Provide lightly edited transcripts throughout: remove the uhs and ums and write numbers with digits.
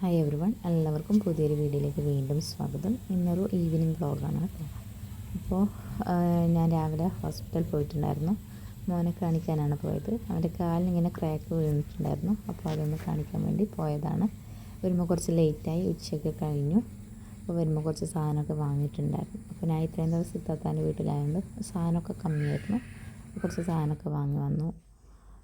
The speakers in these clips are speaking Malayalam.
ഹായ് എവരി വൺ, എല്ലാവർക്കും പുതിയൊരു വീഡിയോയിലേക്ക് വീണ്ടും സ്വാഗതം. ഇന്നൊരു ഈവനിങ് വ്ളോഗാണ് കേട്ടോ. അപ്പോൾ ഞാൻ രാവിലെ ഹോസ്പിറ്റലിൽ പോയിട്ടുണ്ടായിരുന്നു. മോനെ കാണിക്കാനാണ് പോയത്. അവൻ്റെ കാലിനിങ്ങനെ ക്രാക്ക് വീണിട്ടുണ്ടായിരുന്നു. അപ്പോൾ അതൊന്ന് കാണിക്കാൻ വേണ്ടി പോയതാണ്. വരുമ്പോൾ കുറച്ച് ലേറ്റായി, ഉച്ചയൊക്കെ കഴിഞ്ഞു. അപ്പോൾ വരുമ്പോൾ കുറച്ച് സാധനമൊക്കെ വാങ്ങിയിട്ടുണ്ടായിരുന്നു. അപ്പോൾ ഞാൻ ഇത്രയും ദിവസം ഇത്താത്താൻ്റെ വീട്ടിലായതുകൊണ്ട് സാധനമൊക്കെ കമ്മിയായിരുന്നു. കുറച്ച് സാധനമൊക്കെ വാങ്ങി വന്നു.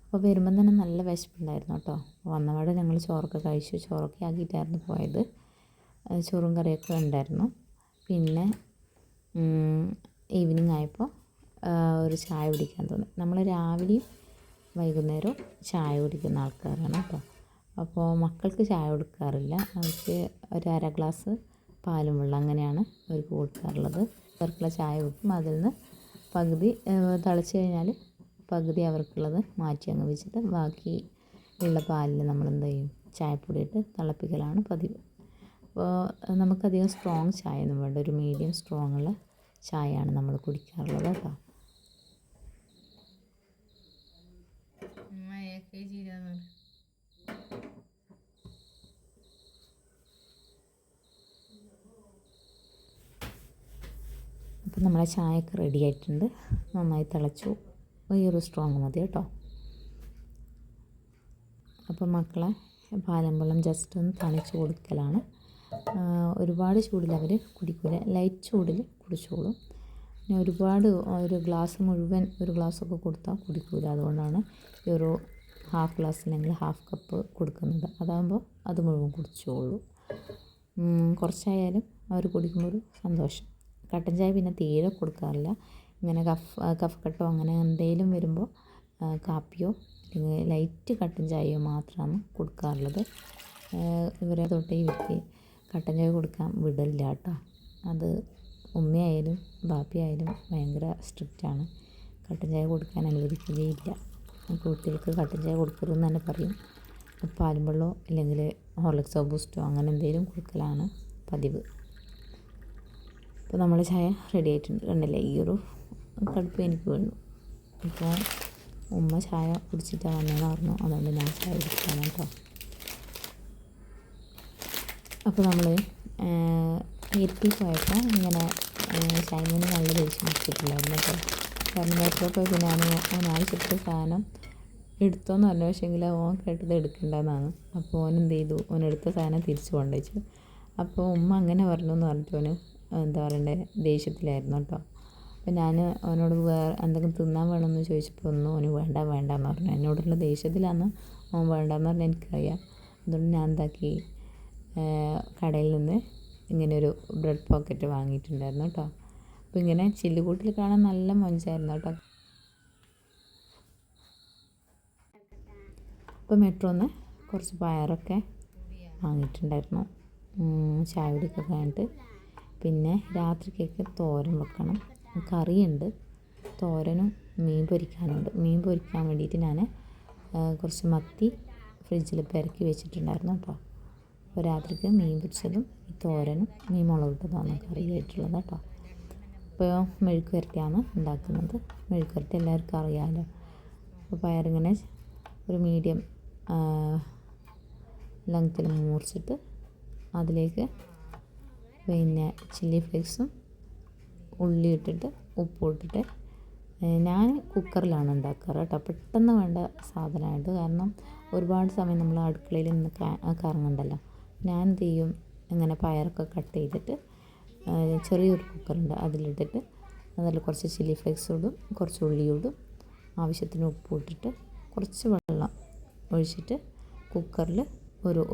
അപ്പോൾ വരുമ്പം തന്നെ നല്ല വിശപ്പുണ്ടായിരുന്നു കേട്ടോ. വന്നപാടെ ഞങ്ങൾ ചോറൊക്കെ കഴിച്ചു. ചോറൊക്കെ ആക്കിയിട്ടായിരുന്നു പോയത്. ചോറും കറിയൊക്കെ ഉണ്ടായിരുന്നു. പിന്നെ ഈവനിങ് ആയപ്പോൾ ഒരു ചായ കുടിക്കാൻ തോന്നി. നമ്മൾ രാവിലെയും വൈകുന്നേരവും ചായ കുടിക്കുന്ന ആൾക്കാരാണ് കേട്ടോ. അപ്പോൾ മക്കൾക്ക് ചായ കൊടുക്കാറില്ല. അവർക്ക് ഒരു അര ഗ്ലാസ് പാലും വെള്ളം അങ്ങനെയാണ് അവർക്ക് കൊടുക്കാറുള്ളത്. അവർക്കുള്ള ചായ വെക്കും. അതിൽ നിന്ന് പകുതി തിളച്ച് കഴിഞ്ഞാൽ പകുതി അവർക്കുള്ളത് മാറ്റി അങ്ങ് വെച്ചിട്ട് ബാക്കി ഉള്ള പാലിൽ നമ്മൾ എന്ത് ചെയ്യും, ചായപ്പൊടി ഇട്ട് തിളപ്പിക്കലാണ് പതിവ്. അപ്പോൾ നമുക്കധികം സ്ട്രോങ് ചായ ഒന്നും വേണ്ട, ഒരു മീഡിയം സ്ട്രോങ് ഉള്ള ചായയാണ് നമ്മൾ കുടിക്കാറുള്ളത് കേട്ടോ. അപ്പം നമ്മളെ ചായയൊക്കെ റെഡി ആയിട്ടുണ്ട്. നന്നായി തിളച്ചു. ഈ ഒരു സ്ട്രോങ് മതി കേട്ടോ. അപ്പോൾ മക്കളെ പാലും വെള്ളം ജസ്റ്റ് ഒന്ന് തണിച്ച് കൊടുക്കലാണ്. ഒരുപാട് ചൂടിൽ അവർ കുടിക്കില്ല, ലൈറ്റ് ചൂടിൽ കുടിച്ചോളും. പിന്നെ ഒരുപാട് ഒരു ഗ്ലാസ് മുഴുവൻ ഒരു ഗ്ലാസ്സൊക്കെ കൊടുത്താൽ കുടിക്കില്ല. അതുകൊണ്ടാണ് ഈ ഒരു ഹാഫ് ഗ്ലാസ് അല്ലെങ്കിൽ ഹാഫ് കപ്പ് കൊടുക്കുന്നത്. അതാകുമ്പോൾ അത് മുഴുവൻ കുടിച്ചോളൂ. കുറച്ചായാലും അവർ കുടിക്കുമ്പോൾ ഒരു സന്തോഷം. കട്ടൻ ചായ പിന്നെ തീരെ കൊടുക്കാറില്ല. ഇങ്ങനെ കഫക്കെട്ടോ അങ്ങനെ എന്തെങ്കിലും വരുമ്പോൾ കാപ്പിയോ അല്ലെങ്കിൽ ലൈറ്റ് കട്ടൻ ചായയോ മാത്രമാണ് കൊടുക്കാറുള്ളത്. ഇവരെ തൊട്ട് ഇവർക്ക് കട്ടൻ ചായ കൊടുക്കാൻ വിടില്ല കേട്ടോ. അത് ഉമ്മയായാലും ബാപ്പയായാലും ഭയങ്കര സ്ട്രിക്റ്റാണ്. കട്ടൻ ചായ കൊടുക്കാൻ അനുവദിക്കുകയില്ല. കുട്ടികൾക്ക് കട്ടൻ ചായ കൊടുക്കരുതെന്ന് തന്നെ പറയും. പാലും വെള്ളമോ അല്ലെങ്കിൽ ഹോർലിക്സോ ബൂസ്റ്റോ അങ്ങനെ എന്തെങ്കിലും കൊടുക്കലാണ് പതിവ്. അപ്പോൾ നമ്മൾ ചായ റെഡി ആയിട്ടുണ്ട്. കണ്ടില്ലേ, ഈ ഒരു കടുപ്പ് എനിക്ക് വേണ്ടു. ഇപ്പോൾ ഉമ്മ ചായ കുടിച്ചിട്ടാണ് വന്നതെന്ന് പറഞ്ഞു. അതുകൊണ്ട് ഞാൻ ചായ കുടിക്കാണ് കേട്ടോ. അപ്പോൾ നമ്മൾ ഇരുത്തി പോയപ്പോൾ ഇങ്ങനെ ഷൈമിന് നല്ല ദേഷ്യം വെച്ചിട്ടുണ്ടായിരുന്നു കേട്ടോ. കാരണം എപ്പോൾ പോയപ്പോൾ ഞാൻ ആവശ്യപ്പെട്ട സാധനം എടുത്തോന്ന് പറഞ്ഞു. പക്ഷേങ്കിൽ ഓൻ കേട്ടത് എടുക്കേണ്ടതെന്നാണ്. അപ്പോൾ ഓൻ എന്ത് ചെയ്തു, ഓനെടുത്ത സാധനം തിരിച്ചു കൊണ്ടുവച്ചു. അപ്പോൾ ഉമ്മ അങ്ങനെ പറഞ്ഞു എന്ന് പറഞ്ഞിട്ട് ഓന് എന്താ പറയണ്ടേ, ദേഷ്യത്തിലായിരുന്നു കേട്ടോ. അപ്പോൾ ഞാൻ അവനോട് വേറെ എന്തെങ്കിലും തിന്നാൻ വേണമെന്ന് ചോദിച്ചപ്പോൾ ഒന്നും അവന് വേണ്ടെന്ന് പറഞ്ഞു. എന്നോടുള്ള ദേഷ്യത്തിലാണ് അവൻ വേണ്ടെന്ന് പറഞ്ഞാൽ എനിക്കറിയാം. അതുകൊണ്ട് ഞാൻ എന്താക്കി, കടയിൽ നിന്ന് ഇങ്ങനെ ഒരു ബ്രെഡ് പോക്കറ്റ് വാങ്ങിയിട്ടുണ്ടായിരുന്നു കേട്ടോ. അപ്പോൾ ഇങ്ങനെ ചില്ലുകൂട്ടിൽ കാണാൻ നല്ല മൊഞ്ചായിരുന്നു കേട്ടോ. അപ്പോൾ മെട്രോന്ന് കുറച്ച് പയറൊക്കെ വാങ്ങിയിട്ടുണ്ടായിരുന്നു ചായ കുടിയൊക്കെ കഴിഞ്ഞിട്ട്. പിന്നെ രാത്രിക്കൊക്കെ തോരൻ വെക്കണം. കറിയുണ്ട്, തോരനും മീൻ പൊരിക്കാനുണ്ട്. മീൻ പൊരിക്കാൻ വേണ്ടിയിട്ട് ഞാൻ കുറച്ച് മത്തി ഫ്രിഡ്ജിൽ പെരക്കി വെച്ചിട്ടുണ്ടായിരുന്നു കേട്ടോ. അപ്പോൾ രാത്രിക്ക് മീൻ പൊരിച്ചതും ഈ തോരനും മീൻ മുളകിട്ടതാണ് കറിയായിട്ടുള്ളത് കേട്ടോ. ഇപ്പോൾ മെഴുക്ക് വരട്ടിയാണ് ഉണ്ടാക്കുന്നത്. മെഴുക്ക് വരട്ടി എല്ലാവർക്കും അറിയാമല്ലോ. അപ്പോൾ പയറിങ്ങനെ ഒരു മീഡിയം ലെങ്ത്തിൽ മുറിച്ചിട്ട് അതിലേക്ക് പിന്നെ ചില്ലി ഫ്ലേക്സും ഉള്ളി ഇട്ടിട്ട് ഉപ്പും ഇട്ടിട്ട് ഞാൻ കുക്കറിലാണ് ഉണ്ടാക്കാറ് കേട്ടോ. പെട്ടെന്ന് വേണ്ട സാധനമായിട്ട്, കാരണം ഒരുപാട് സമയം നമ്മൾ അടുക്കളയിൽ നിന്ന് കറങ്ങണ്ടല്ലോ. ഞാൻ എന്ത് ചെയ്യും, ഇങ്ങനെ പയറൊക്കെ കട്ട് ചെയ്തിട്ട് ചെറിയൊരു കുക്കറുണ്ട്, അതിലിട്ടിട്ട് അതിൽ കുറച്ച് ചില്ലി ഫ്ലേക്സ് ഇടും, കുറച്ച് ഉള്ളി ഇടും, ആവശ്യത്തിന് ഉപ്പ് ഇട്ടിട്ട് കുറച്ച് വെള്ളം ഒഴിച്ചിട്ട് കുക്കറിൽ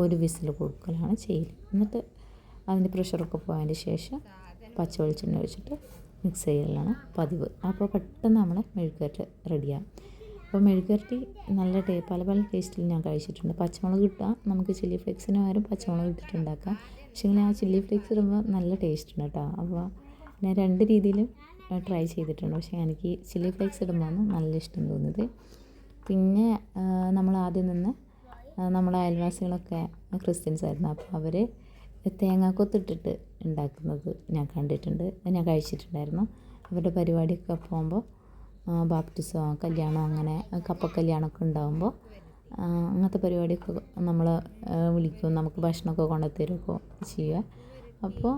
ഒരു വിസിൽ കൊടുക്കലാണ് ചെയ്യൽ. എന്നിട്ട് അതിൻ്റെ പ്രഷറൊക്കെ പോയതിന് ശേഷം പച്ച വെളിച്ചെണ്ണ ഒഴിച്ചിട്ട് മിക്സ് ചെയ്യലാണ് പതിവ്. അപ്പോൾ പെട്ടെന്ന് നമ്മളെ മെഴുക്കുവരട്ടി റെഡിയാകും. അപ്പോൾ മെഴുക്കുവരട്ടി നല്ല പല പല ടേസ്റ്റിൽ ഞാൻ കഴിച്ചിട്ടുണ്ട്. പച്ചമുളക് ഇട്ടാൽ നമുക്ക് ചില്ലി ഫ്ലേക്സിന് പകരം പച്ചമുളക് ഇട്ടിട്ടുണ്ടാക്കാം. പക്ഷേ ആ ചില്ലി ഫ്ലേക്സ് ഇടുമ്പോൾ നല്ല ടേസ്റ്റ് ഉണ്ട് കേട്ടോ. അപ്പോൾ ഞാൻ രണ്ട് രീതിയിലും ട്രൈ ചെയ്തിട്ടുണ്ട്. പക്ഷേ എനിക്ക് ചില്ലി ഫ്ലേക്സ് ഇടുമ്പോൾ നല്ല ഇഷ്ടം തോന്നിയത്. പിന്നെ നമ്മൾ ആദ്യം നിന്ന് നമ്മളെ അയൽവാസികളൊക്കെ ക്രിസ്ത്യൻസ് ആയിരുന്നു. അപ്പോൾ അവർ തേങ്ങാക്കൊത്തിട്ടിട്ട് ഉണ്ടാക്കുന്നത് ഞാൻ കണ്ടിട്ടുണ്ട്, ഞാൻ കഴിച്ചിട്ടുണ്ടായിരുന്നു. അവരുടെ പരിപാടിയൊക്കെ പോകുമ്പോൾ ബാപ്റ്റിസമോ കല്യാണമോ അങ്ങനെ കപ്പക്കല്യാണമൊക്കെ ഉണ്ടാകുമ്പോൾ അങ്ങനത്തെ പരിപാടിയൊക്കെ നമ്മൾ വിളിക്കും, നമുക്ക് ഭക്ഷണമൊക്കെ കൊണ്ടു തരുമൊക്കെ ചെയ്യുക. അപ്പോൾ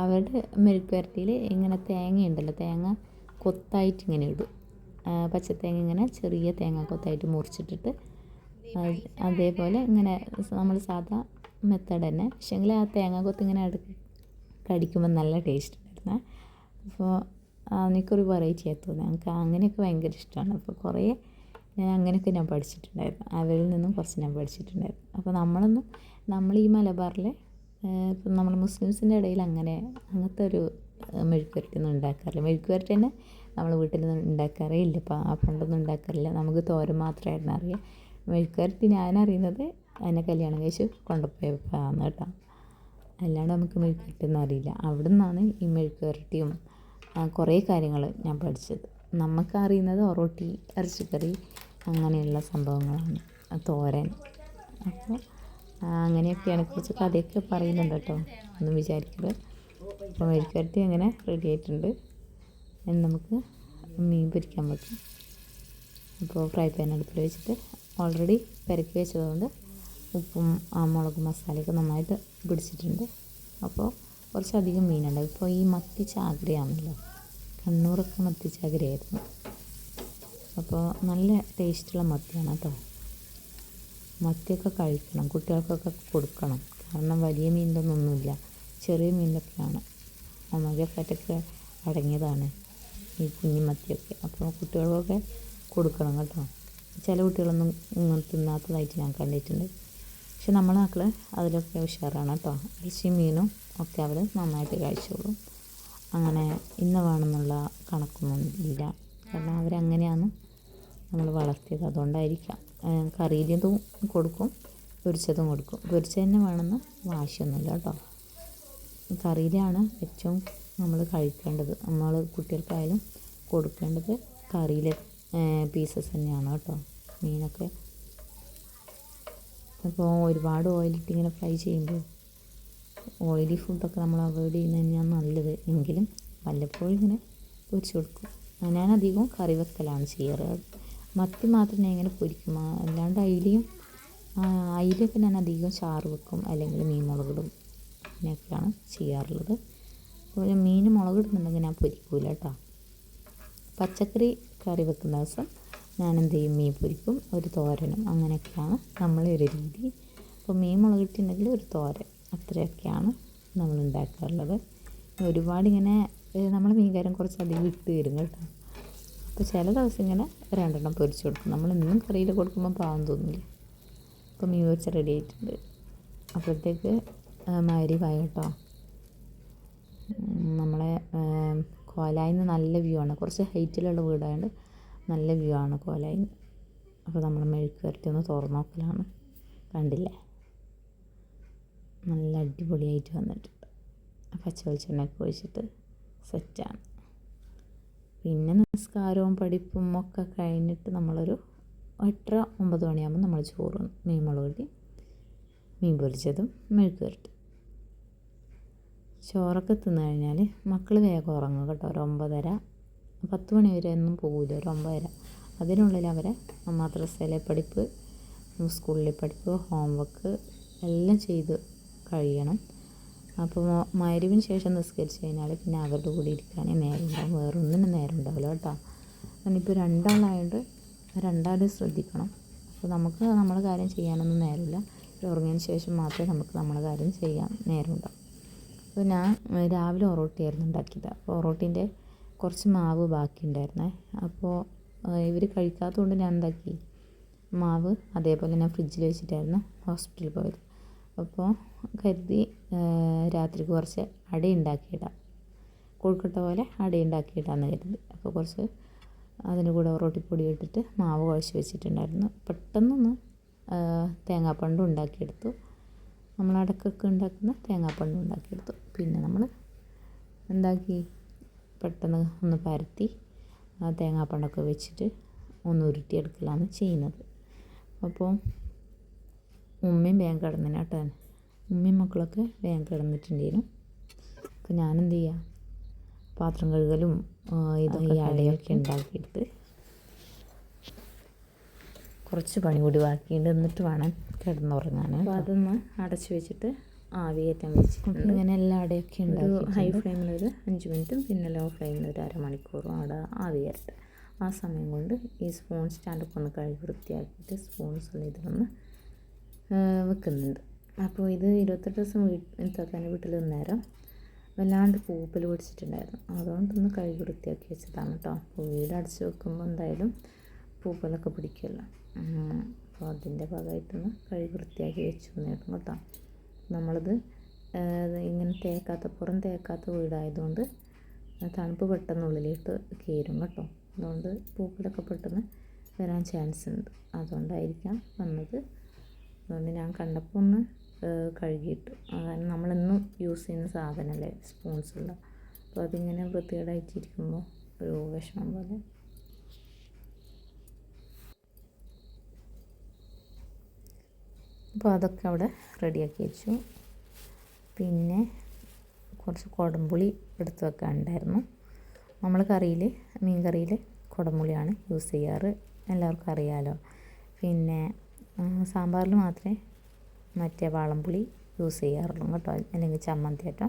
അവരുടെ മെഴുക്ക് പുരട്ടിയിൽ ഇങ്ങനെ തേങ്ങയുണ്ടല്ലോ, തേങ്ങ കൊത്തായിട്ട് ഇങ്ങനെ ഇടും. പച്ചത്തേങ്ങ ഇങ്ങനെ ചെറിയ തേങ്ങ കൊത്തായിട്ട് മുറിച്ചിട്ടിട്ട് അതേപോലെ ഇങ്ങനെ നമ്മൾ സാധാ മെത്തേഡ് തന്നെ, പക്ഷേങ്കിൽ ആ തേങ്ങ കൊത്ത് ഇങ്ങനെ കടിക്കുമ്പോൾ നല്ല ടേസ്റ്റ് ഉണ്ടായിരുന്നേ. അപ്പോൾ എനിക്കൊരു വെറൈറ്റി ആയി തോന്നി, എനിക്ക് അങ്ങനെയൊക്കെ ഭയങ്കര ഇഷ്ടമാണ്. അപ്പോൾ കുറേ അങ്ങനെയൊക്കെ ഞാൻ പഠിച്ചിട്ടുണ്ടായിരുന്നു, അവരിൽ നിന്നും കുറച്ച് ഞാൻ പഠിച്ചിട്ടുണ്ടായിരുന്നു. അപ്പോൾ നമ്മൾ ഈ മലബാറിൽ ഇപ്പം നമ്മൾ മുസ്ലിംസിൻ്റെ ഇടയിൽ അങ്ങനത്തെ ഒരു മെഴുക്ക് പുരട്ടിയൊന്നും ഉണ്ടാക്കാറില്ല. മെഴുക്ക് പുരട്ടി തന്നെ നമ്മൾ വീട്ടിലൊന്നും ഉണ്ടാക്കാറേ ഇല്ല, പണ്ടൊന്നും ഉണ്ടാക്കാറില്ല. നമുക്ക് തോരൻ മാത്രമായിരുന്നു അറിയാം. മെഴുക്ക് പുരട്ടി ഞാനറിയുന്നത് എന്നെ കല്യാണം കഴിച്ച് കൊണ്ടുപോയപ്പോഴാണ് കേട്ടോ, അല്ലാണ്ട് നമുക്ക് മെഴുക്ക് പുരട്ടിയൊന്നും അറിയില്ല. അവിടെ നിന്നാണ് ഈ മെഴുക്ക് പുരട്ടിയും കുറേ കാര്യങ്ങൾ ഞാൻ പഠിച്ചത്. നമുക്കറിയുന്നത് ഒറോട്ടി, ഇറച്ചിക്കറി, അങ്ങനെയുള്ള സംഭവങ്ങളാണ്, തോരൻ. അപ്പോൾ അങ്ങനെയൊക്കെയാണ്, കുറച്ച് കഥയൊക്കെ പറയുന്നുണ്ട് കേട്ടോ, ഒന്നും വിചാരിക്കരുത്. അപ്പോൾ മെഴുക്ക് പുരട്ടി അങ്ങനെ റെഡി ആയിട്ടുണ്ട്. ഇനി നമുക്ക് മീൻ പൊരിക്കാൻ പറ്റും. അപ്പോൾ ഫ്രൈ പാൻ അടുപ്പിൽ വെച്ചിട്ട് ഓൾറെഡി പെരക്കി വെച്ചതുകൊണ്ട് ഉപ്പും മുളകും മസാലയൊക്കെ നന്നായിട്ട് പിടിച്ചിട്ടുണ്ട്. അപ്പോൾ കുറച്ചധികം മീനുണ്ട്. ഇപ്പോൾ ഈ മത്തി ചാകരയാണല്ലോ, കണ്ണൂരൊക്കെ മത്തി ചാകരയായിരുന്നു. അപ്പോൾ നല്ല ടേസ്റ്റുള്ള മത്തിയാണ് കേട്ടോ. മത്തിയൊക്കെ കഴിക്കണം, കുട്ടികൾക്കൊക്കെ കൊടുക്കണം. കാരണം വലിയ മീനിലൊന്നൊന്നുമില്ല, ചെറിയ മീനിലൊക്കെയാണ് ഒമേഗ ഫാറ്റൊക്കെ അടങ്ങിയതാണ് ഈ കുഞ്ഞു മത്തിയൊക്കെ. അപ്പോൾ കുട്ടികൾക്കൊക്കെ കൊടുക്കണം കേട്ടോ. ചില കുട്ടികളൊന്നും തിന്നാത്തതായിട്ട് ഞാൻ കണ്ടിട്ടുണ്ട്. പക്ഷെ നമ്മളെ മക്കൾ അതിലൊക്കെ ഉഷാറാണ് കേട്ടോ. ഇറച്ചിയും മീനും ഒക്കെ അവർ നന്നായിട്ട് കഴിച്ചോളും. അങ്ങനെ ഇന്ന വേണമെന്നുള്ള കണക്കൊന്നും ഇല്ല, കാരണം അവരങ്ങനെയാണ് നമ്മൾ വളർത്തിയത്, അതുകൊണ്ടായിരിക്കാം. കറിയിലതും കൊടുക്കും, പൊരിച്ചതും കൊടുക്കും. പൊരിച്ചത് തന്നെ വേണമെന്ന് വാശിയൊന്നുമില്ല കേട്ടോ. കറിയിലാണ് ഏറ്റവും നമ്മൾ കഴിക്കേണ്ടത്, നമ്മൾ കുട്ടികൾക്കായാലും കൊടുക്കേണ്ടത് കറിയിലെ പീസസ് തന്നെയാണ് കേട്ടോ, മീനൊക്കെ. അപ്പോൾ ഒരുപാട് ഓയിലിട്ട് ഇങ്ങനെ ഫ്രൈ ചെയ്യുമ്പോൾ ഓയിലി ഫുഡൊക്കെ നമ്മൾ അവോയ്ഡ് ചെയ്യുന്നത് തന്നെയാണ് നല്ലത്. എങ്കിലും വല്ലപ്പോഴും ഇങ്ങനെ പൊരിച്ച് കൊടുക്കും. ഞാനധികവും കറി വെക്കലാണ് ചെയ്യാറ്. മത്തി മാത്രം ഞാൻ ഇങ്ങനെ പൊരിക്കും, അല്ലാണ്ട് അയിലയൊക്കെ ഞാൻ അധികം ചാറ് വെക്കും, അല്ലെങ്കിൽ മീൻ മുളകിടും, അങ്ങനെയൊക്കെയാണ് ചെയ്യാറുള്ളത്. അതുപോലെ മീൻ മുളകിടുന്നുണ്ടെങ്കിൽ ഞാൻ പൊരിക്കൂല കേട്ടോ. പച്ചക്കറി കറി വെക്കുന്ന ദിവസം ഞാൻ എന്ത് ചെയ്യും, മീൻ പൊരിക്കും, ഒരു തോരനും, അങ്ങനെയൊക്കെയാണ് നമ്മളെ ഒരു രീതി. അപ്പോൾ മീൻ മുളകിട്ടുണ്ടെങ്കിൽ ഒരു തോരൻ, അത്രയൊക്കെയാണ് നമ്മൾ ഉണ്ടാക്കാറുള്ളത്. ഒരുപാട് ഇങ്ങനെ നമ്മൾ മീൻകാരൻ കുറച്ചധികം ഇട്ട് തരും കേട്ടോ. അപ്പോൾ ചില ദിവസം ഇങ്ങനെ 2 എണ്ണം പൊരിച്ച് കൊടുക്കും. നമ്മളെന്നും കറിയിൽ കൊടുക്കുമ്പോൾ പാവം തോന്നില്ല. അപ്പോൾ മീൻ പൊരിച്ച് റെഡി ആയിട്ടുണ്ട്. അപ്പോഴത്തേക്ക് മഗ്‌രിബായി കേട്ടോ. നമ്മളെ കോലായിൽ നിന്ന് നല്ല വ്യൂ ആണ്, കുറച്ച് ഹൈറ്റിലുള്ള വീടായതുകൊണ്ട് നല്ല വ്യൂ ആണ് കോലായിൽ നിന്ന്. അപ്പോൾ നമ്മൾ മെഴുക്ക് പുരട്ടി ഒന്ന് തുറന്ന് നോക്കലാണ്. കണ്ടില്ലേ, നല്ല അടിപൊളിയായിട്ട് വന്നിട്ടുണ്ട്. പച്ച വെളിച്ചെണ്ണയൊക്കെ ഒഴിച്ചിട്ട് സെറ്റാണ്. പിന്നെ നിസ്കാരവും പഠിപ്പും ഒക്കെ കഴിഞ്ഞിട്ട് നമ്മളൊരു 8-9 മണിയാകുമ്പോൾ നമ്മൾ ചോറ്, മീൻ മുളകിട്ട്, മീൻ പൊരിച്ചതും മെഴുക്ക് പുരട്ടി, ചോറൊക്കെ തിന്നു കഴിഞ്ഞാൽ മക്കൾ വേഗം ഉറങ്ങും കേട്ടോ. ഒരു 9:30-10 മണി വരെ ഒന്നും പോകില്ല, ഒരു 9:30. അതിനുള്ളിൽ അവരെ മദ്രസയിലെ പഠിപ്പ്, സ്കൂളിലെ പഠിപ്പ്, ഹോംവർക്ക് എല്ലാം ചെയ്ത് കഴിയണം. അപ്പോൾ മഗ്‌രിബിന് ശേഷം നിസ്കരിച്ച് കഴിഞ്ഞാൽ പിന്നെ അവരുടെ കൂടെ ഇരിക്കാനേ നേരം ഉണ്ടാവും, വേറൊന്നിനും നേരം ഉണ്ടാവില്ല കേട്ടോ. ഇനിയിപ്പോൾ 2 ആളായതുകൊണ്ട് 2 ആളും ശ്രദ്ധിക്കണം. അപ്പോൾ നമുക്ക് നമ്മളെ കാര്യം ചെയ്യാനൊന്നും നേരമില്ല. ഉറങ്ങിയതിന് ശേഷം മാത്രമേ നമുക്ക് നമ്മളെ കാര്യം ചെയ്യാൻ നേരമുണ്ടാവും. അപ്പോൾ ഞാൻ രാവിലെ ഒറോട്ടിയായിരുന്നു ഉണ്ടാക്കിയത്. അപ്പോൾ ഒറോട്ടീൻ്റെ കുറച്ച് മാവ് ബാക്കിയുണ്ടായിരുന്നേ. അപ്പോൾ ഇവർ കഴിക്കാത്തതുകൊണ്ട് ഞാൻ എന്താക്കി, മാവ് അതേപോലെ ഞാൻ ഫ്രിഡ്ജിൽ വെച്ചിട്ടായിരുന്നു ഹോസ്പിറ്റലിൽ പോയത്. അപ്പോൾ കരുതി രാത്രിക്ക് കുറച്ച് അട ഉണ്ടാക്കിയിടാം, കൊഴുക്കട്ട പോലെ അട ഉണ്ടാക്കിയിടാമെന്ന് കരുതി. അപ്പോൾ കുറച്ച് അതിന് കൂടെ റൊട്ടിപ്പൊടി ഇട്ടിട്ട് മാവ് കുഴച്ച് വെച്ചിട്ടുണ്ടായിരുന്നു. പെട്ടെന്നൊന്ന് തേങ്ങാപ്പണ്ടും ഉണ്ടാക്കിയെടുത്തു. നമ്മൾ അടക്കൊക്കെ ഉണ്ടാക്കുന്ന തേങ്ങാപ്പണ്ടും ഉണ്ടാക്കിയെടുത്തു. പിന്നെ നമ്മൾ എന്താക്കി, പെട്ടെന്ന് ഒന്ന് പരത്തി തേങ്ങാപ്പണ്ടൊക്കെ വെച്ചിട്ട് ഒന്ന് ഉരുട്ടിയെടുക്കലാണ് ചെയ്യുന്നത്. അപ്പോൾ ഉമ്മയും വേഗം കിടന്നിന് കേട്ടോ, ഉമ്മയും മക്കളൊക്കെ വേഗം കിടന്നിട്ടുണ്ടായിരുന്നു. അപ്പോൾ ഞാനെന്ത് ചെയ്യുക, പാത്രം കഴുകലും ഇതൊക്കെ അടയൊക്കെ ഉണ്ടാക്കിയിട്ട് കുറച്ച് പണി കൂടി ബാക്കിയുണ്ട്, എന്നിട്ട് വേണം കിടന്നുറങ്ങാൻ. അപ്പോൾ അതൊന്ന് അടച്ച് വെച്ചിട്ട് ആവി കയറ്റാൻ വെച്ചിട്ടുണ്ട്. ഇങ്ങനെ എല്ലാ അടയൊക്കെ ഉണ്ട്. ഹൈ ഫ്ലെയിമിൽ ഒരു 5 മിനിറ്റും പിന്നെ ലോ ഫ്ലെയിമിൽ ഒരു അരമണിക്കൂറും അവിടെ ആവി കയറട്ടെ. ആ സമയം കൊണ്ട് ഈ സ്പൂൺ സ്റ്റാൻഡൊക്കെ ഒന്ന് കഴുകി വൃത്തിയാക്കിയിട്ട് സ്പൂൺസ് ഇതിലൊന്ന് വെക്കുന്നുണ്ട്. അപ്പോൾ ഇത് 28 ദിവസം തന്നെ വീട്ടിൽ നിന്നേരം വല്ലാണ്ട് പൂപ്പൽ പിടിച്ചിട്ടുണ്ടായിരുന്നു. അതുകൊണ്ടൊന്ന് കഴുകി വൃത്തിയാക്കി വെച്ചതാണ് കേട്ടോ. അപ്പോൾ വീട് അടച്ച് വെക്കുമ്പോൾ എന്തായാലും പൂപ്പലൊക്കെ പിടിക്കുമല്ലോ. അപ്പോൾ അതിൻ്റെ ഭാഗമായിട്ടൊന്ന് കഴുകി വൃത്തിയാക്കി വെച്ചു നേടും കേട്ടോ. നമ്മളിത് ഇങ്ങനെ പുറം തേക്കാത്ത വീടായതുകൊണ്ട് തണുപ്പ് പെട്ടെന്ന് ഉള്ളിലേക്ക് കയറും കേട്ടോ. അതുകൊണ്ട് പൂപ്പലൊക്കെ പെട്ടെന്ന് വരാൻ ചാൻസ് ഉണ്ട്. അതുകൊണ്ടായിരിക്കാം വന്നത്. അതുകൊണ്ട് ഞാൻ കണ്ടപ്പോൾ ഒന്ന് കഴുകിയിട്ട്, കാരണം നമ്മളെന്നും യൂസ് ചെയ്യുന്ന സാധനമല്ലേ സ്പൂൺസുള്ള. അപ്പോൾ അതിങ്ങനെ വൃത്തികേടായിട്ടിരിക്കുമ്പോൾ ഒരു വിഷമം പോലെ. അപ്പോൾ അതൊക്കെ അവിടെ റെഡിയാക്കി വെച്ചു. പിന്നെ കുറച്ച് കുടംപുളി എടുത്ത് വെക്കാനുണ്ടായിരുന്നു. നമ്മൾ മീൻ കറിയിൽ കുടംപുളിയാണ് യൂസ് ചെയ്യാറ്, എല്ലാവർക്കും അറിയാമല്ലോ. പിന്നെ സാമ്പാറിൽ മാത്രമേ മറ്റേ വാളംപുളി യൂസ് ചെയ്യാറുള്ളൂ കേട്ടോ, അല്ലെങ്കിൽ ചമ്മന്തിയായിട്ടോ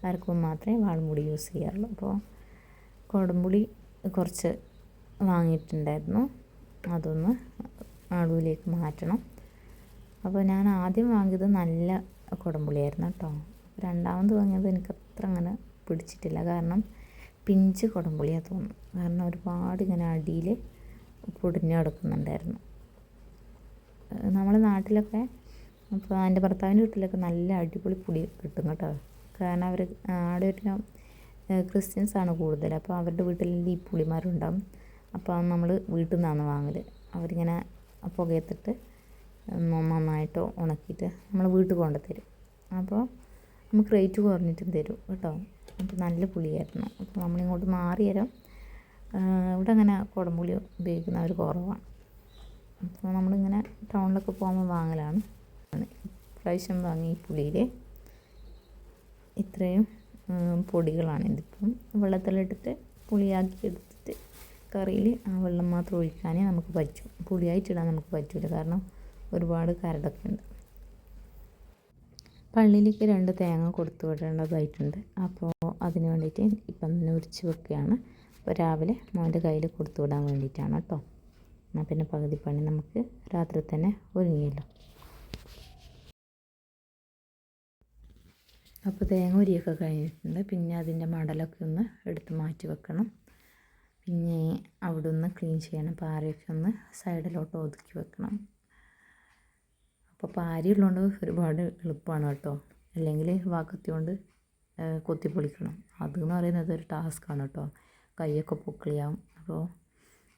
അരക്കുമ്പോൾ മാത്രമേ വാളംപുളി യൂസ് ചെയ്യാറുള്ളൂ. അപ്പോൾ കുടംപുളി കുറച്ച് വാങ്ങിയിട്ടുണ്ടായിരുന്നു, അതൊന്ന് അളവിലേക്ക് മാറ്റണം. അപ്പോൾ ഞാൻ ആദ്യം വാങ്ങിയത് നല്ല കുടംപുളിയായിരുന്നു കേട്ടോ. രണ്ടാമത് വാങ്ങിയത് എനിക്ക് അത്ര അങ്ങനെ പിടിച്ചിട്ടില്ല, കാരണം പിഞ്ച് കുടംപുളിയാണ് തോന്നുന്നു. കാരണം ഒരുപാട് ഇങ്ങനെ അടിയിൽ പൊടിഞ്ഞ് കിടക്കുന്നുണ്ടായിരുന്നു. നമ്മുടെ നാട്ടിലൊക്കെ, അപ്പോൾ എൻ്റെ ഭർത്താവിൻ്റെ വീട്ടിലൊക്കെ നല്ല അടിപൊളി പൊടി കിട്ടും കേട്ടോ. കാരണം അവർ അവിടെ ഒരു ക്രിസ്ത്യൻസാണ് കൂടുതൽ. അപ്പോൾ അവരുടെ വീട്ടിൽ ഈ പുളിമരമുണ്ടാകും. അപ്പോൾ നമ്മൾ വീട്ടിൽ നിന്നാണ് വാങ്ങൽ. അവരിങ്ങനെ പുകയത്തിട്ട് നന്നായിട്ട് ഉണക്കിയിട്ട് നമ്മൾ വീട്ടിൽ കൊണ്ടുതരും. അപ്പോൾ നമുക്ക് റേറ്റ് കുറഞ്ഞിട്ടും തരും കേട്ടോ. അപ്പോൾ നല്ല പുളിയായിരുന്നു. അപ്പോൾ നമ്മളിങ്ങോട്ട് മാറിയേരം ഇവിടെ അങ്ങനെ കുടംപുളി ഉപയോഗിക്കുന്നവർ കുറവാണ്. അപ്പോൾ നമ്മളിങ്ങനെ ടൗണിലൊക്കെ പോകുമ്പോൾ വാങ്ങലാണ്. പ്രാവശ്യം വാങ്ങി ഈ പുളിയിൽ ഇത്രയും പൊടികളാണ്. ഇതിപ്പം വെള്ളത്തിലിട്ടിട്ട് പുളിയാക്കി എടുത്തിട്ട് കറിയിൽ ആ വെള്ളം മാത്രം ഒഴിക്കാനേ നമുക്ക് പറ്റൂ. പുളിയായിട്ടിടാൻ നമുക്ക് പറ്റില്ല, കാരണം ഒരുപാട് കരടൊക്കെ ഉണ്ട്. പള്ളിയിലേക്ക് 2 തേങ്ങ കൊടുത്തു വിടേണ്ടതായിട്ടുണ്ട്. അപ്പോൾ അതിന് വേണ്ടിയിട്ട് ഇപ്പം തന്നെ ഉരിച്ച് വെക്കുകയാണ്. അപ്പോൾ രാവിലെ മോൻ്റെ കയ്യിൽ കൊടുത്തു വിടാൻ വേണ്ടിയിട്ടാണ് കേട്ടോ. എന്നാൽ പിന്നെ പകുതി പണി നമുക്ക് രാത്രി തന്നെ ഒരുങ്ങിയല്ലോ. അപ്പോൾ തേങ്ങ ഉരിയൊക്കെ കഴിഞ്ഞിട്ടുണ്ട്. പിന്നെ അതിൻ്റെ മടലൊക്കെ ഒന്ന് എടുത്ത് മാറ്റി വെക്കണം. പിന്നെ അവിടെ ഒന്ന് ക്ലീൻ ചെയ്യണം. പാരയൊക്കെ ഒന്ന് സൈഡിലോട്ട് ഒതുക്കി വെക്കണം. അപ്പോൾ പാരി ഉള്ളതുകൊണ്ട് ഒരുപാട് എളുപ്പമാണ് കേട്ടോ. അല്ലെങ്കിൽ വാക്കത്തി കൊണ്ട് കൊത്തിപ്പൊളിക്കണം. അതെന്ന് പറയുന്നത് ഒരു ടാസ്ക്കാണ് കേട്ടോ. കൈയൊക്കെ പൊക്കിളിയാവും. അപ്പോൾ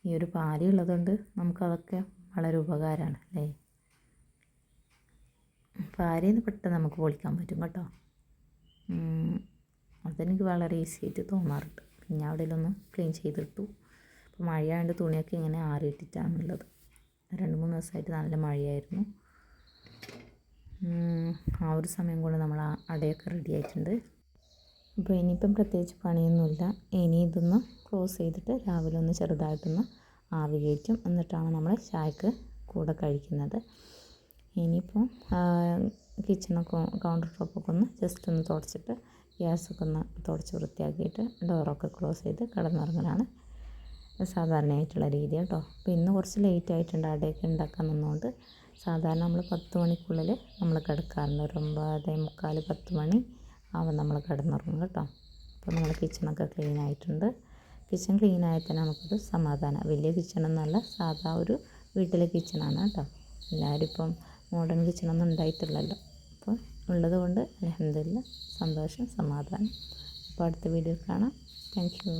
ഈ ഒരു പാരി ഉള്ളതുകൊണ്ട് നമുക്കതൊക്കെ വളരെ ഉപകാരമാണ് അല്ലേ. പാരിയിൽ നിന്ന് പെട്ടെന്ന് നമുക്ക് പൊളിക്കാൻ പറ്റും കേട്ടോ. അതെനിക്ക് വളരെ ഈസി ആയിട്ട് തോന്നാറുണ്ട്. പിന്നെ അവിടെയൊന്ന് ക്ലീൻ ചെയ്തിട്ടു. അപ്പോൾ മഴയായതുകൊണ്ട് തുണിയൊക്കെ ഇങ്ങനെ ആറിയിട്ടിട്ടാണുള്ളത്. 2-3 ദിവസമായിട്ട് നല്ല മഴയായിരുന്നു. ആ ഒരു സമയം കൊണ്ട് നമ്മൾ അടയൊക്കെ റെഡി ആയിട്ടുണ്ട്. അപ്പോൾ ഇനിയിപ്പം പ്രത്യേകിച്ച് പണിയൊന്നുമില്ല. ഇനി ഇതൊന്ന് ക്ലോസ് ചെയ്തിട്ട് രാവിലെ ഒന്ന് ചെറുതായിട്ടൊന്ന് ആവി കയറ്റും. എന്നിട്ടാണ് നമ്മൾ ചായക്ക് കൂടെ കഴിക്കുന്നത്. ഇനിയിപ്പം കിച്ചണൊക്കെ കൗണ്ടർ ടോപ്പൊക്കെ ഒന്ന് ജസ്റ്റ് ഒന്ന് തുടച്ചിട്ട് ഗ്യാസൊക്കെ ഒന്ന് തുടച്ച് വൃത്തിയാക്കിയിട്ട് ഡോറൊക്കെ ക്ലോസ് ചെയ്ത് കിടന്നുറങ്ങലാണ് സാധാരണയായിട്ടുള്ള രീതി കേട്ടോ. അപ്പോൾ ഇന്ന് കുറച്ച് ലേറ്റ് ആയിട്ടുണ്ട് അടയൊക്കെ ഉണ്ടാക്കാൻ നിന്നുകൊണ്ട്. സാധാരണ നമ്മൾ 10 മണിക്കുള്ളിൽ നമ്മൾ കിടക്കാറുണ്ട്. ഒരു 9:45 10 മണി ആവും നമ്മൾ കിടന്നുറങ്ങും കേട്ടോ. അപ്പോൾ നമ്മൾ കിച്ചണൊക്കെ ക്ലീൻ ആയിട്ടുണ്ട്. കിച്ചൺ ക്ലീൻ ആയാൽ തന്നെ നമുക്കൊരു സമാധാനം. വലിയ കിച്ചണൊന്നുമല്ല, സാധാ ഒരു വീട്ടിലെ കിച്ചണാണ് കേട്ടോ. എല്ലാവരും ഇപ്പം മോഡേൺ കിച്ചണൊന്നും ഉണ്ടായിട്ടില്ലല്ലോ. അപ്പോൾ ഉള്ളത് കൊണ്ട് അൽഹംദുലില്ലാ സന്തോഷം, സമാധാനം. അപ്പോൾ അടുത്ത വീഡിയോ കാണാം. Thank you.